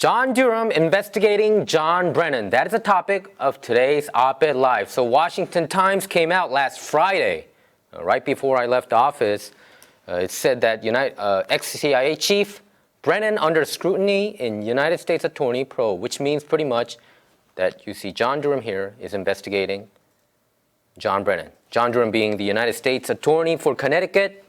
John Durham investigating John Brennan. That is the topic of today's op-ed live. So Washington Times came out last Friday, right before I left office. It said that ex-CIA chief Brennan under scrutiny in United States Attorney probe, which means pretty much that you see John Durham here is investigating John Brennan. John Durham being the United States Attorney for Connecticut,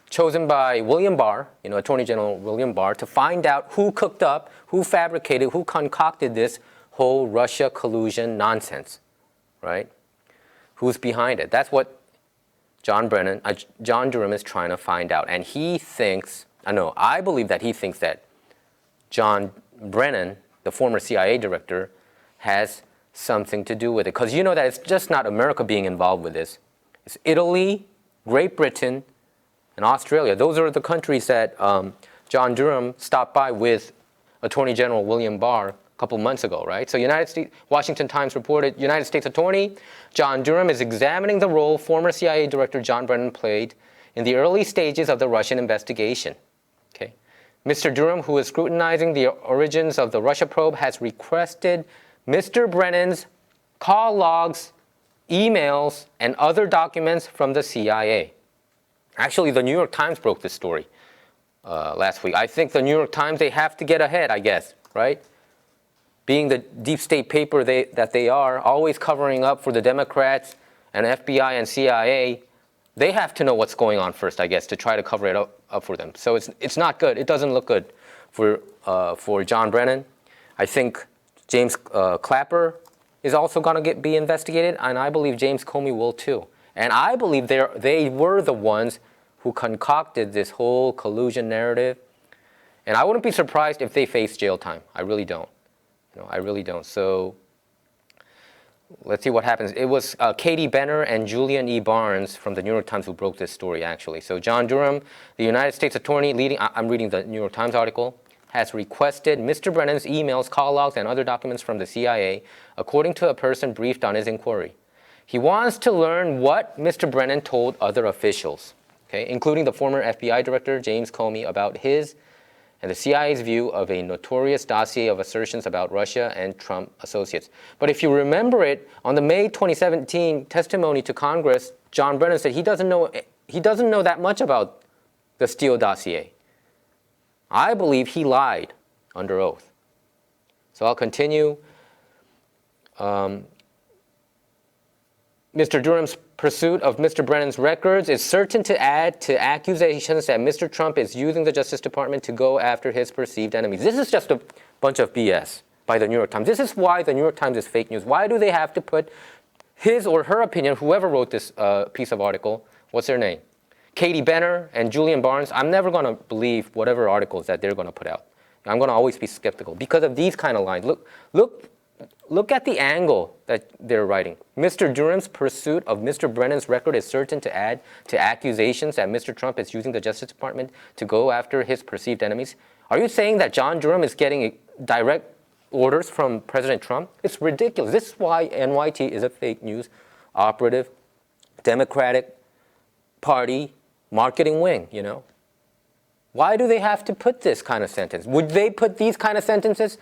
chosen by William Barr, Attorney General William Barr, to find out who cooked up, who fabricated, who concocted this whole Russia collusion nonsense, right? Who's behind it? That's what John Durham is trying to find out. And I believe that he thinks that John Brennan, the former CIA director, has something to do with it. Because you know that it's just not America being involved with this. It's Italy, Great Britain, and Australia. Those are the countries that John Durham stopped by with Attorney General William Barr a couple months ago, right? So Washington Times reported, United States Attorney John Durham is examining the role former CIA Director John Brennan played in the early stages of the Russian investigation. Okay. Mr. Durham, who is scrutinizing the origins of the Russia probe, has requested Mr. Brennan's call logs, emails, and other documents from the CIA. Actually, the New York Times broke this story last week. I think the New York Times, they have to get ahead, I guess, right? Being the deep state paper that they are, always covering up for the Democrats and FBI and CIA, they have to know what's going on first, I guess, to try to cover it up for them. So it's not good. It doesn't look good for John Brennan. I think James Clapper is also going to be investigated, and I believe James Comey will too. And I believe they were the ones who concocted this whole collusion narrative. And I wouldn't be surprised if they face jail time. I really don't. I really don't. So let's see what happens. It was Katie Benner and Julian E. Barnes from the New York Times who broke this story, actually. So John Durham, the United States Attorney I'm reading the New York Times article, has requested Mr. Brennan's emails, call logs, and other documents from the CIA, according to a person briefed on his inquiry. He wants to learn what Mr. Brennan told other officials, including the former FBI Director James Comey, about his and the CIA's view of a notorious dossier of assertions about Russia and Trump associates. But if you remember it, on the May 2017 testimony to Congress, John Brennan said he doesn't know that much about the Steele dossier. I believe he lied under oath. So I'll continue. Mr. Durham's pursuit of Mr. Brennan's records is certain to add to accusations that Mr. Trump is using the Justice Department to go after his perceived enemies. This is just a bunch of BS by the New York Times. This is why the New York Times is fake news. Why do they have to put his or her opinion, whoever wrote this piece of article, what's their name? Katie Benner and Julian Barnes. I'm never going to believe whatever articles that they're going to put out. I'm going to always be skeptical because of these kind of lines. Look at the angle that they're writing. Mr. Durham's pursuit of Mr. Brennan's record is certain to add to accusations that Mr. Trump is using the Justice Department to go after his perceived enemies. Are you saying that John Durham is getting direct orders from President Trump? It's ridiculous. This is why NYT is a fake news operative, Democratic Party marketing wing, Why do they have to put this kind of sentence? Would they put these kind of sentences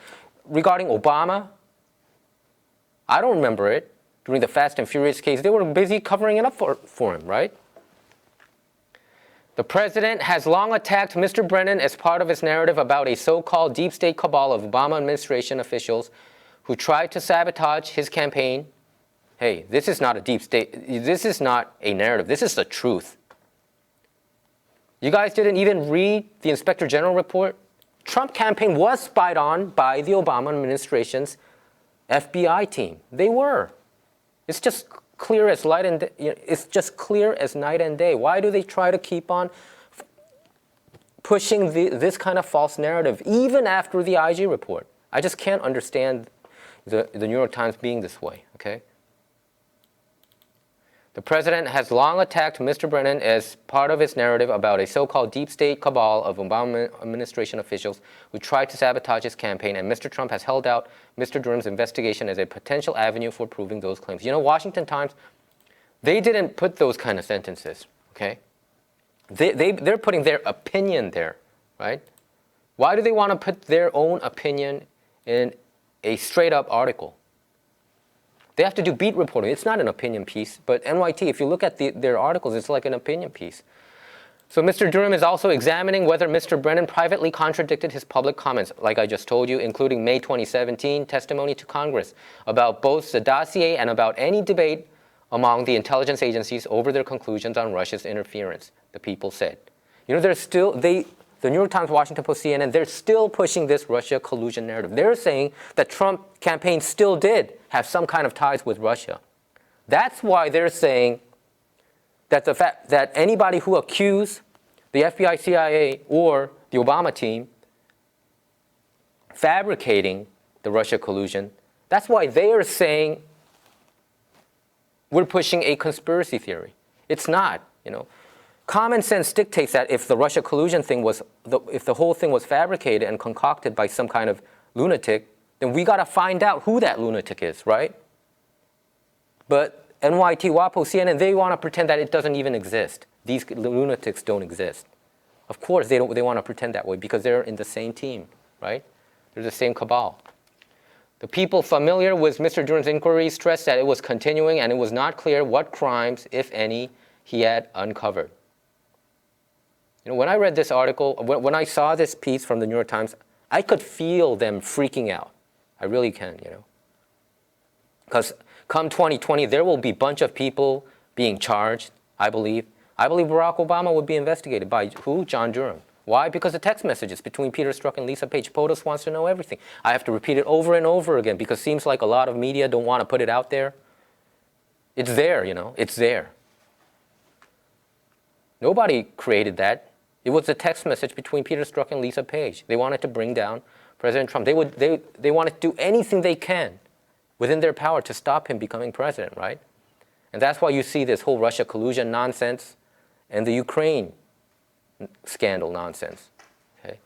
regarding Obama? I don't remember it. During the Fast and Furious case, they were busy covering it up for him, right? The president has long attacked Mr. Brennan as part of his narrative about a so-called deep state cabal of Obama administration officials who tried to sabotage his campaign. Hey, this is not a deep state. This is not a narrative. This is the truth. You guys didn't even read the Inspector General report? Trump campaign was spied on by the Obama administration's FBI team. They were. It's just clear as light and it's just clear as night and day. Why do they try to keep on pushing this kind of false narrative even after the IG report? I just can't understand the New York Times being this way. Okay. The president has long attacked Mr. Brennan as part of his narrative about a so-called deep state cabal of Obama administration officials who tried to sabotage his campaign, and Mr. Trump has held out Mr. Durham's investigation as a potential avenue for proving those claims. Washington Times, they didn't put those kind of sentences, okay? They're putting their opinion there, right? Why do they want to put their own opinion in a straight-up article? They have to do beat reporting. It's not an opinion piece, but NYT, if you look at their articles, it's like an opinion piece. So Mr. Durham is also examining whether Mr. Brennan privately contradicted his public comments, like I just told you, including May 2017 testimony to Congress about both the dossier and about any debate among the intelligence agencies over their conclusions on Russia's interference, the People said. You know, the New York Times, Washington Post, CNN, they're still pushing this Russia collusion narrative. They're saying that Trump campaign still did have some kind of ties with Russia. That's why they're saying that the fact that anybody who accused the FBI, CIA, or the Obama team fabricating the Russia collusion, that's why they are saying we're pushing a conspiracy theory. It's not, you know. Common sense dictates that if the Russia collusion thing if the whole thing was fabricated and concocted by some kind of lunatic, then we got to find out who that lunatic is, right? But NYT, WAPO, CNN, they want to pretend that it doesn't even exist. These lunatics don't exist. Of course, they want to pretend that way because they're in the same team, right? They're the same cabal. The people familiar with Mr. Durham's inquiry stressed that it was continuing and it was not clear what crimes, if any, he had uncovered. You know, when I read this article, when I saw this piece from the New York Times, I could feel them freaking out. I really can, you know. Because come 2020, there will be a bunch of people being charged, I believe. I believe Barack Obama would be investigated by who? John Durham. Why? Because the text messages between Peter Strzok and Lisa Page. POTUS wants to know everything. I have to repeat it over and over again because it seems like a lot of media don't want to put it out there. It's there, you know. It's there. Nobody created that. It was a text message between Peter Strzok and Lisa Page. They wanted to bring down President Trump. They wanted to do anything they can within their power to stop him becoming president, right? And that's why you see this whole Russia collusion nonsense and the Ukraine scandal nonsense. Okay?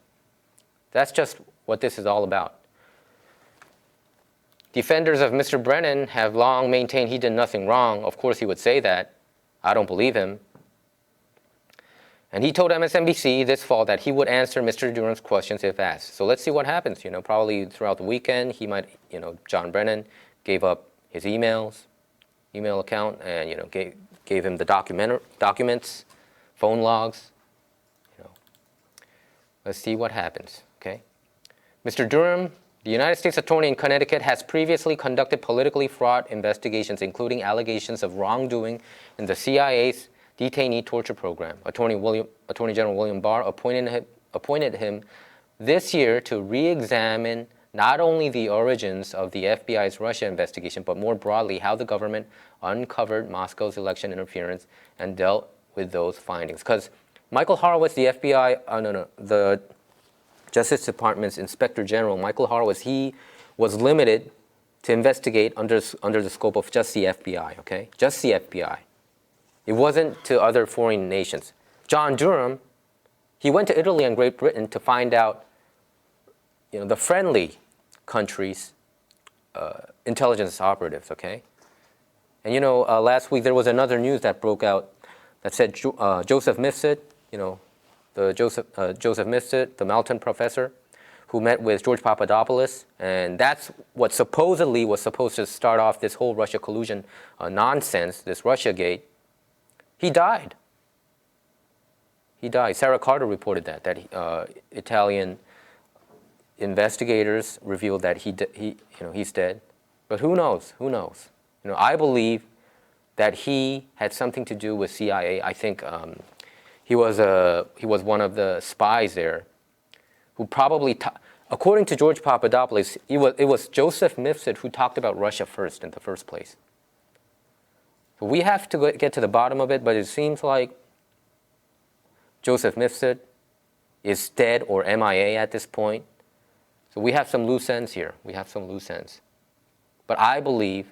That's just what this is all about. Defenders of Mr. Brennan have long maintained he did nothing wrong. Of course he would say that. I don't believe him. And he told MSNBC this fall that he would answer Mr. Durham's questions if asked. So let's see what happens. You know, probably throughout the weekend, he might, you know, John Brennan gave up his email account, and you know, gave him the documents, phone logs. You know, let's see what happens. Okay, Mr. Durham, the United States Attorney in Connecticut, has previously conducted politically fraught investigations, including allegations of wrongdoing in the CIA's detainee torture program. Attorney General William Barr appointed him this year to re-examine not only the origins of the FBI's Russia investigation, but more broadly how the government uncovered Moscow's election interference and dealt with those findings. Because Michael Horowitz, the the Justice Department's Inspector General, Michael Horowitz, he was limited to investigate under the scope of just the FBI, okay? Just the FBI. It wasn't to other foreign nations. John Durham, he went to Italy and Great Britain to find out, you know, the friendly countries' intelligence operatives, okay? And you know, last week there was another news that broke out that said Joseph Mifsud, you know, Joseph Mifsud, the Melton professor, who met with George Papadopoulos, and that's what supposedly was supposed to start off this whole Russia collusion nonsense, this Russiagate. He died. He died. Sarah Carter reported that Italian investigators revealed that he's dead. But who knows? Who knows? You know, I believe that he had something to do with CIA. I think he was one of the spies there, who probably, according to George Papadopoulos, it was Joseph Mifsud who talked about Russia first in the first place. So we have to get to the bottom of it, but it seems like Joseph Mifsud is dead or MIA at this point. So we have some loose ends here. We have some loose ends. But I believe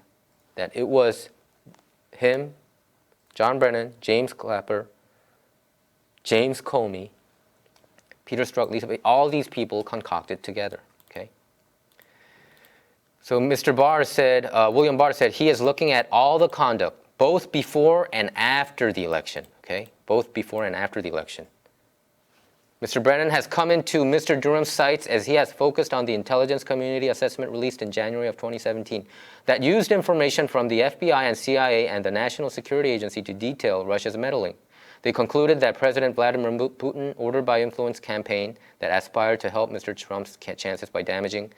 that it was him, John Brennan, James Clapper, James Comey, Peter Strzok, Lisa, all these people concocted together, okay? So Mr. Barr said, William Barr said, he is looking at all the conduct, both before and after the election, okay? Both before and after the election. Mr. Brennan has come into Mr. Durham's sights as he has focused on the intelligence community assessment released in January of 2017 that used information from the FBI and CIA and the National Security Agency to detail Russia's meddling. They concluded that President Vladimir Putin ordered by influence campaign that aspired to help Mr. Trump's chances by damaging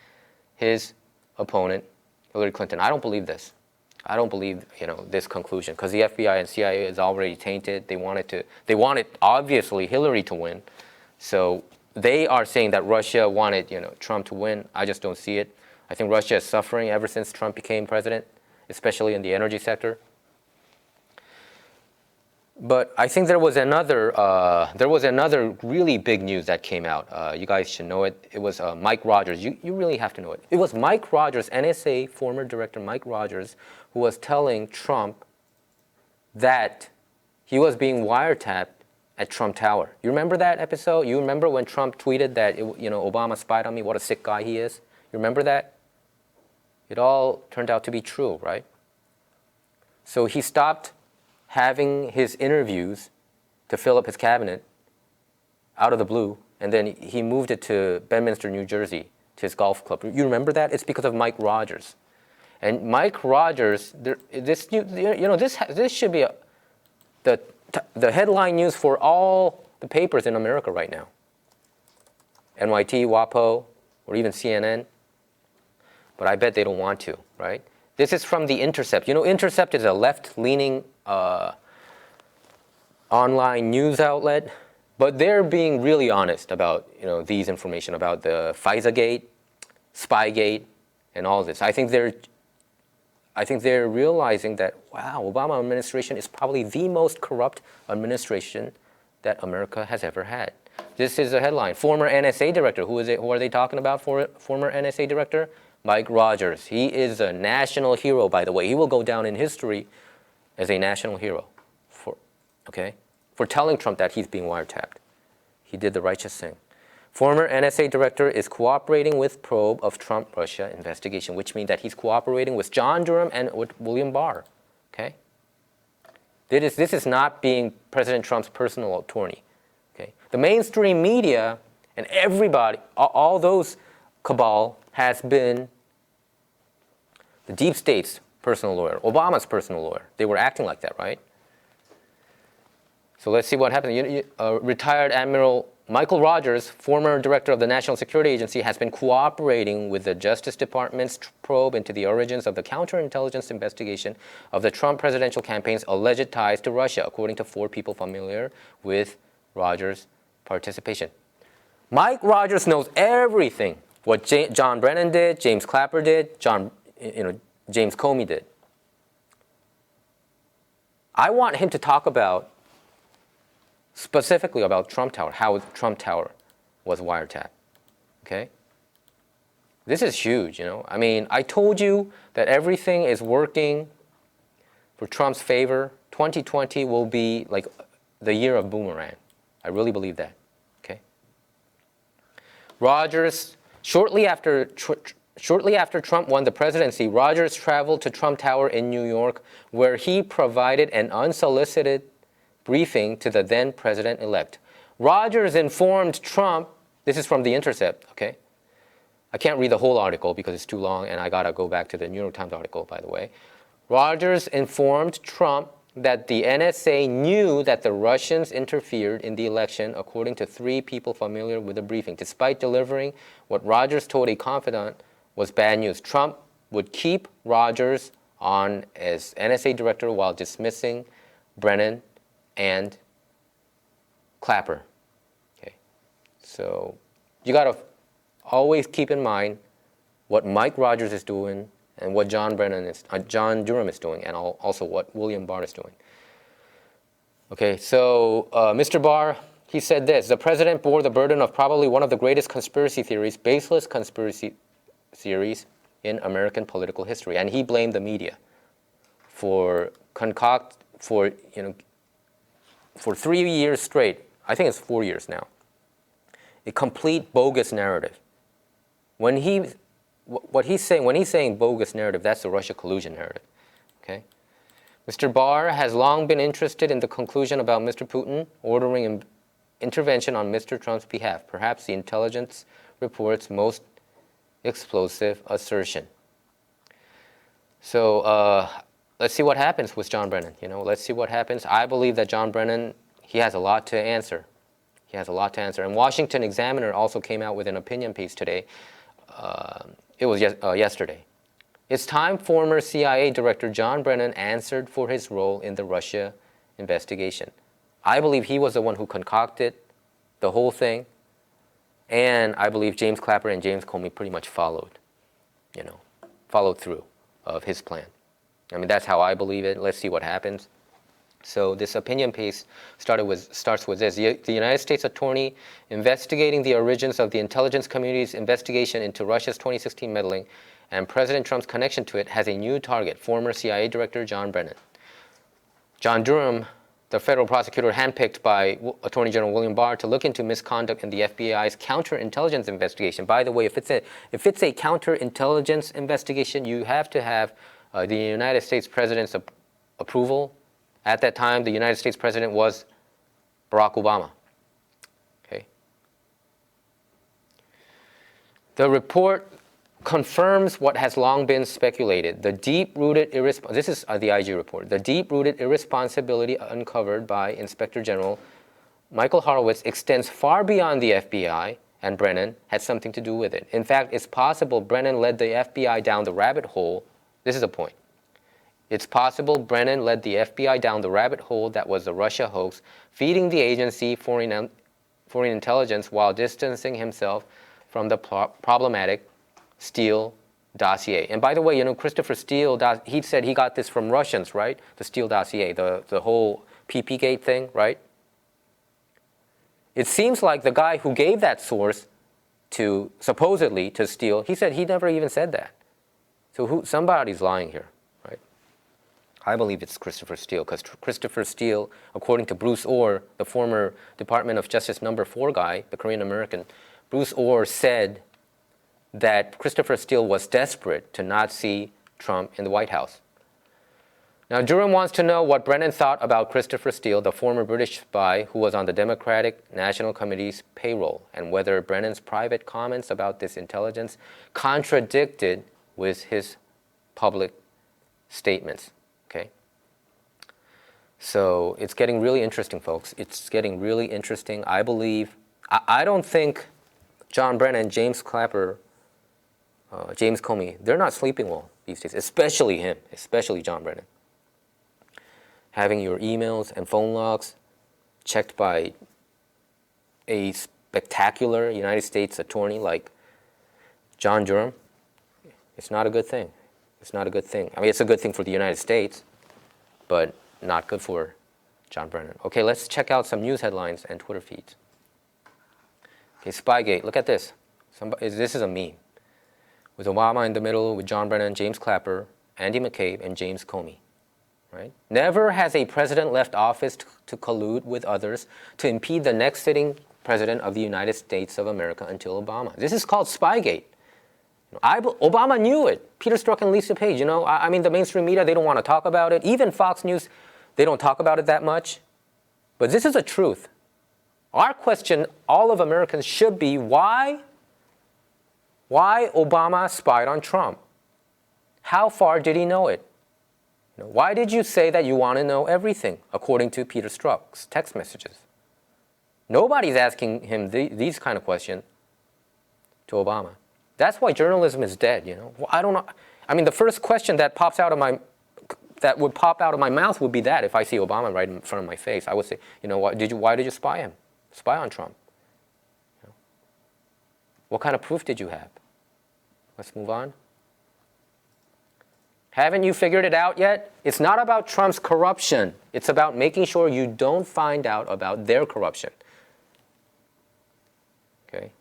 his opponent, Hillary Clinton. I don't believe this. I don't believe this conclusion because the FBI and CIA is already tainted. They wanted obviously Hillary to win. So they are saying that Russia wanted, Trump to win. I just don't see it. I think Russia is suffering ever since Trump became president, especially in the energy sector. But I think there was another really big news that came out. You guys should know it. It was Mike Rogers. You really have to know it. It was Mike Rogers, NSA former director Mike Rogers, who was telling Trump that he was being wiretapped at Trump Tower. You remember that episode? You remember when Trump tweeted that Obama spied on me? What a sick guy he is. You remember that? It all turned out to be true, right? So he stopped having his interviews to fill up his cabinet out of the blue, and then he moved it to Bedminster, New Jersey, to his golf club. You remember that? It's because of Mike Rogers. And Mike Rogers, this should be the headline news for all the papers in America right now. NYT, WAPO, or even CNN. But I bet they don't want to, right? This is from The Intercept. Intercept is a left-leaning online news outlet, but they're being really honest about these information about the FISA-gate, Spygate, and all this. I think they're realizing that Obama administration is probably the most corrupt administration that America has ever had. This is a headline. Former NSA director. Who is it? Who are they talking about? Former NSA director Mike Rogers. He is a national hero, by the way. He will go down in history as a national hero for telling Trump that he's being wiretapped. He did the righteous thing. Former NSA director is cooperating with probe of Trump-Russia investigation, which means that he's cooperating with John Durham and with William Barr. Okay? This is not being President Trump's personal attorney. Okay? The mainstream media and everybody, all those cabal has been the deep state's personal lawyer, Obama's personal lawyer. They were acting like that, right? So let's see what happened. Retired Admiral Michael Rogers, former director of the National Security Agency, has been cooperating with the Justice Department's probe into the origins of the counterintelligence investigation of the Trump presidential campaign's alleged ties to Russia, according to 4 people familiar with Rogers' participation. Mike Rogers knows everything. What John Brennan did, James Clapper did, James Comey did. I want him to talk about specifically about Trump Tower, how Trump Tower was wiretapped. Okay? This is huge, I mean, I told you that everything is working for Trump's favor. 2020 will be like the year of boomerang. I really believe that. Okay? Rogers, shortly after Trump won the presidency, Rogers traveled to Trump Tower in New York, where he provided an unsolicited briefing to the then president-elect. Rogers informed Trump, this is from The Intercept, okay? I can't read the whole article because it's too long, and I gotta go back to the New York Times article, by the way. Rogers informed Trump that the NSA knew that the Russians interfered in the election, according to 3 people familiar with the briefing. Despite delivering what Rogers told a confidant was bad news, Trump would keep Rogers on as NSA director while dismissing Brennan and Clapper. Okay, so you gotta always keep in mind what Mike Rogers is doing and what John Durham is doing, and also what William Barr is doing. Okay, so Mr. Barr, he said this: the president bore the burden of probably one of the greatest conspiracy theories, baseless conspiracy theories in American political history, and he blamed the media for 3 years straight, I think it's 4 years now, a complete bogus narrative. When he's saying bogus narrative, that's the Russia collusion narrative. Okay? Mr. Barr has long been interested in the conclusion about Mr. Putin ordering intervention on Mr. Trump's behalf, perhaps the intelligence report's most explosive assertion. So let's see what happens with John Brennan. Let's see what happens. I believe that John Brennan, he has a lot to answer. He has a lot to answer. And Washington Examiner also came out with an opinion piece today. It was yesterday. It's time former CIA Director John Brennan answered for his role in the Russia investigation. I believe he was the one who concocted the whole thing. And I believe James Clapper and James Comey pretty much followed through of his plan. I mean, that's how I believe it. Let's see what happens. So this opinion piece starts with this. The United States attorney investigating the origins of the intelligence community's investigation into Russia's 2016 meddling and President Trump's connection to it has a new target, former CIA Director John Brennan. John Durham, the federal prosecutor handpicked by Attorney General William Barr to look into misconduct in the FBI's counterintelligence investigation. By the way, if it's a counterintelligence investigation, you have to have the United States President's approval. At that time, the United States President was Barack Obama. Okay. The report confirms what has long been speculated. This is the IG report. The deep-rooted irresponsibility uncovered by Inspector General Michael Horowitz extends far beyond the FBI, and Brennan had something to do with it. In fact, it's possible Brennan led the FBI down the rabbit hole. This is the point. It's possible Brennan led the FBI down the rabbit hole that was the Russia hoax, feeding the agency foreign intelligence while distancing himself from the problematic Steele dossier. And by the way, Christopher Steele, he said he got this from Russians, right? The Steele dossier, the whole PP-gate thing, right? It seems like the guy who gave that source supposedly to Steele, he said he never even said that. So somebody's lying here. I believe it's Christopher Steele, because Christopher Steele, according to Bruce Orr, the former Department of Justice number 4 guy, the Korean American, Bruce Orr said that Christopher Steele was desperate to not see Trump in the White House. Now, Durham wants to know what Brennan thought about Christopher Steele, the former British spy who was on the Democratic National Committee's payroll, and whether Brennan's private comments about this intelligence contradicted with his public statements. Okay. So it's getting really interesting, folks. It's getting really interesting. I don't think John Brennan, James Clapper, James Comey, they're not sleeping well these days, especially him, especially John Brennan. Having your emails and phone logs checked by a spectacular United States attorney like John Durham, it's not a good thing. It's not a good thing. I mean, it's a good thing for the United States, but not good for John Brennan. Okay, let's check out some news headlines and Twitter feeds. Okay, Spygate, look at this. This is a meme. With Obama in the middle, with John Brennan, James Clapper, Andy McCabe, and James Comey. Right? Never has a president left office to collude with others to impede the next sitting president of the United States of America until Obama. This is called Spygate. Obama knew it. Peter Strzok and Lisa Page, I mean, the mainstream media, they don't want to talk about it. Even Fox News, they don't talk about it that much. But this is the truth. Our question, all of Americans, should be why Obama spied on Trump? How far did he know it? Why did you say that you want to know everything, according to Peter Strzok's text messages? Nobody's asking him these kind of questions to Obama. That's why journalism is dead, I don't know. I mean, the first question that would pop out of my mouth would be that if I see Obama right in front of my face. I would say, why did you spy on Trump? What kind of proof did you have? Let's move on. Haven't you figured it out yet? It's not about Trump's corruption. It's about making sure you don't find out about their corruption. Okay?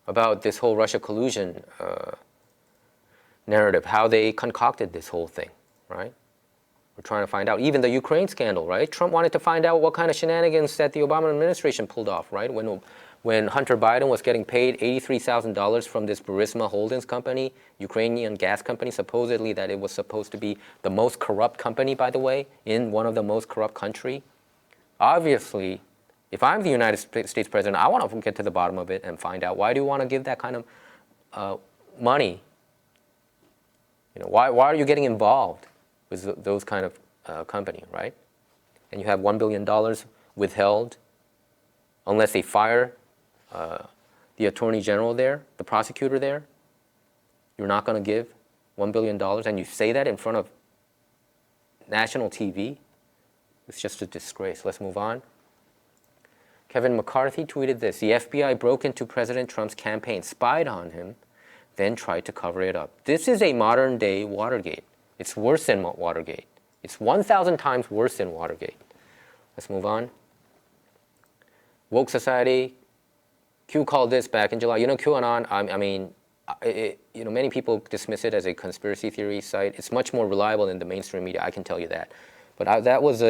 About this whole Russia collusion narrative, how they concocted this whole thing, right? We're trying to find out. Even the Ukraine scandal, right? Trump wanted to find out what kind of shenanigans that the Obama administration pulled off, right? When Hunter Biden was getting paid $83,000 from this Burisma Holdings company, Ukrainian gas company, supposedly that it was supposed to be the most corrupt company, by the way, in one of the most corrupt country. Obviously, if I'm the United States president, I want to get to the bottom of it and find out, why do you want to give that kind of money? Why are you getting involved with those kind of company, right? And you have $1 billion withheld unless they fire the attorney general there, the prosecutor there. You're not going to give $1 billion, and you say that in front of national TV? It's just a disgrace. Let's move on. Kevin McCarthy tweeted this: the FBI broke into President Trump's campaign, spied on him, then tried to cover it up. This is a modern-day Watergate. It's worse than Watergate. It's 1,000 times worse than Watergate. Let's move on. Woke Society. Q called this back in July. QAnon, many people dismiss it as a conspiracy theory site. It's much more reliable than the mainstream media, I can tell you that. But that was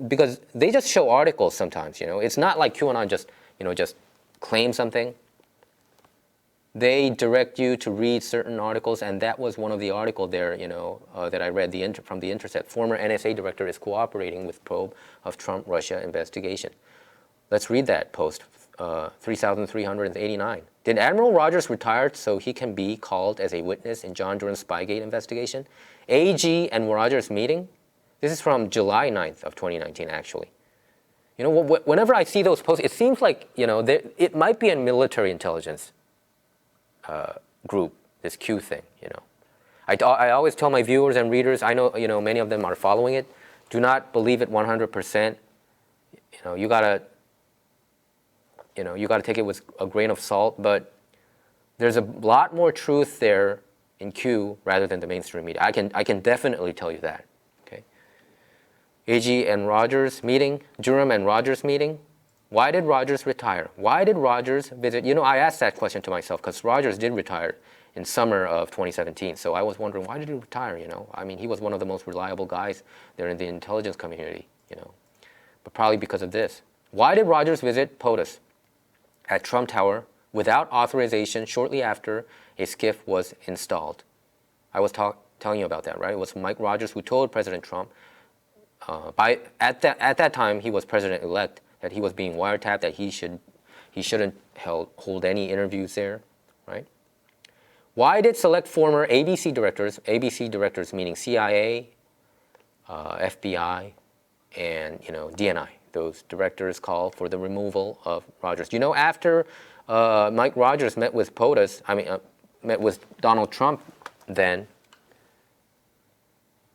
because they just show articles sometimes, It's not like QAnon just claim something. They direct you to read certain articles, and that was one of the articles there, that I read from The Intercept. Former NSA director is cooperating with probe of Trump-Russia investigation. Let's read that post, 3,389. Did Admiral Rogers retire so he can be called as a witness in John Durham's Spygate investigation? AG and Rogers meeting? This is from July 9th of 2019, actually. Whenever I see those posts, it seems like, it might be a military intelligence group, this Q thing, I always tell my viewers and readers, I know, many of them are following it, do not believe it 100%. You gotta take it with a grain of salt, but there's a lot more truth there in Q rather than the mainstream media. I can definitely tell you that. Okay. AG and Rogers meeting, Durham and Rogers meeting. Why did Rogers retire? Why did Rogers visit? I asked that question to myself because Rogers did retire in summer of 2017. So I was wondering, why did he retire? He was one of the most reliable guys there in the intelligence community, but probably because of this. Why did Rogers visit POTUS at Trump Tower without authorization shortly after a skiff was installed? I was telling you about that, right? It was Mike Rogers who told President Trump, at that time he was president-elect, that he was being wiretapped, that he shouldn't hold any interviews there, right? Why did select former ABC directors meaning CIA, FBI, and DNI, those directors call for the removal of Rogers? After Mike Rogers met with met with Donald Trump, then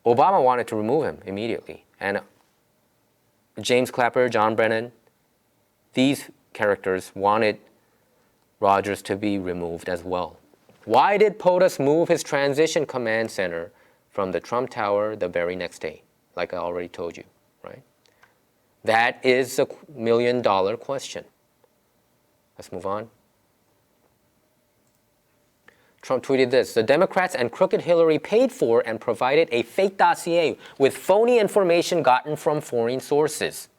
Obama wanted to remove him immediately, and James Clapper, John Brennan, these characters wanted Rogers to be removed as well. Why did POTUS move his transition command center from the Trump Tower the very next day? Like I already told you, right? That is a $1 million question. Let's move on. Trump tweeted this: the Democrats and crooked Hillary paid for and provided a fake dossier with phony information gotten from foreign sources,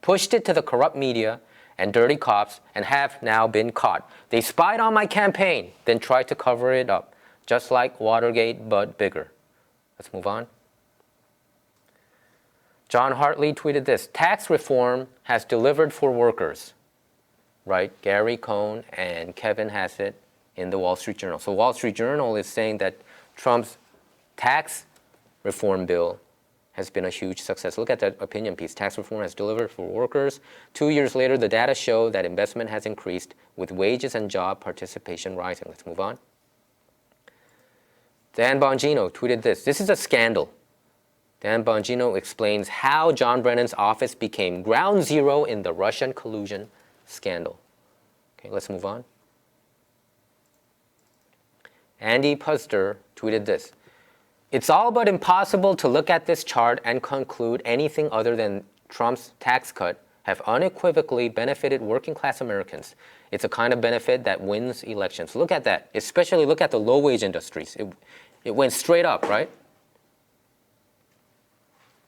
pushed it to the corrupt media and dirty cops, and have now been caught. They spied on my campaign, then tried to cover it up, just like Watergate, but bigger. Let's move on. John Hartley tweeted this: tax reform has delivered for workers. Right? Gary Cohn and Kevin Hassett in the Wall Street Journal. So Wall Street Journal is saying that Trump's tax reform bill has been a huge success. Look at that opinion piece. Tax reform has delivered for workers. 2 years later, the data show that investment has increased with wages and job participation rising. Let's move on. Dan Bongino tweeted this: this is a scandal. Dan Bongino explains how John Brennan's office became ground zero in the Russian collusion scandal. Okay, let's move on. Andy Puster tweeted this: it's all but impossible to look at this chart and conclude anything other than Trump's tax cut have unequivocally benefited working class Americans. It's a kind of benefit that wins elections. Look at that. Especially look at the low wage industries. It went straight up, right?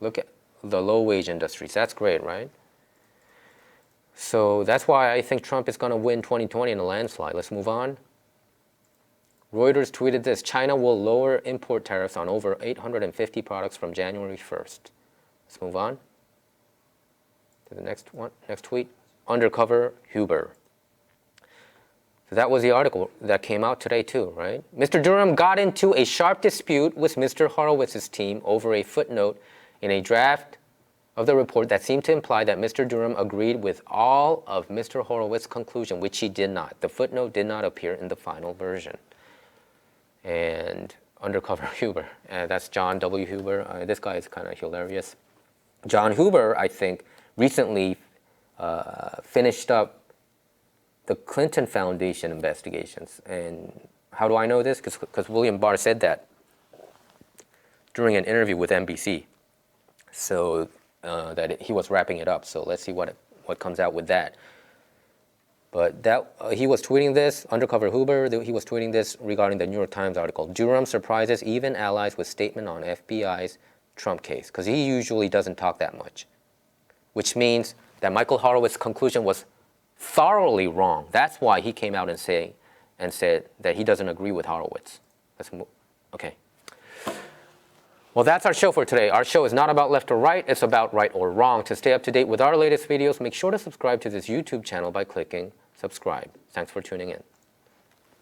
Look at the low wage industries. That's great, right? So that's why I think Trump is going to win 2020 in a landslide. Let's move on. Reuters tweeted this: China will lower import tariffs on over 850 products from January 1st. Let's move on. to the next one, next tweet. Undercover Huber. So that was the article that came out today too, right? Mr. Durham got into a sharp dispute with Mr. Horowitz's team over a footnote in a draft of the report that seemed to imply that Mr. Durham agreed with all of Mr. Horowitz's conclusion, which he did not. The footnote did not appear in the final version. And Undercover Huber, that's John W. Huber. This guy is kind of hilarious. John Huber, I think, recently finished up the Clinton Foundation investigations. And how do I know this? Because William Barr said that during an interview with NBC. So he was wrapping it up. So let's see what comes out with that. But he was tweeting this, Undercover Huber, he was tweeting this regarding the New York Times article. Durham surprises even allies with statement on FBI's Trump case. Because he usually doesn't talk that much. Which means that Michael Horowitz's conclusion was thoroughly wrong. That's why he came out and said that he doesn't agree with Horowitz. Okay. Well, that's our show for today. Our show is not about left or right. It's about right or wrong. To stay up to date with our latest videos, make sure to subscribe to this YouTube channel by clicking subscribe. Thanks for tuning in.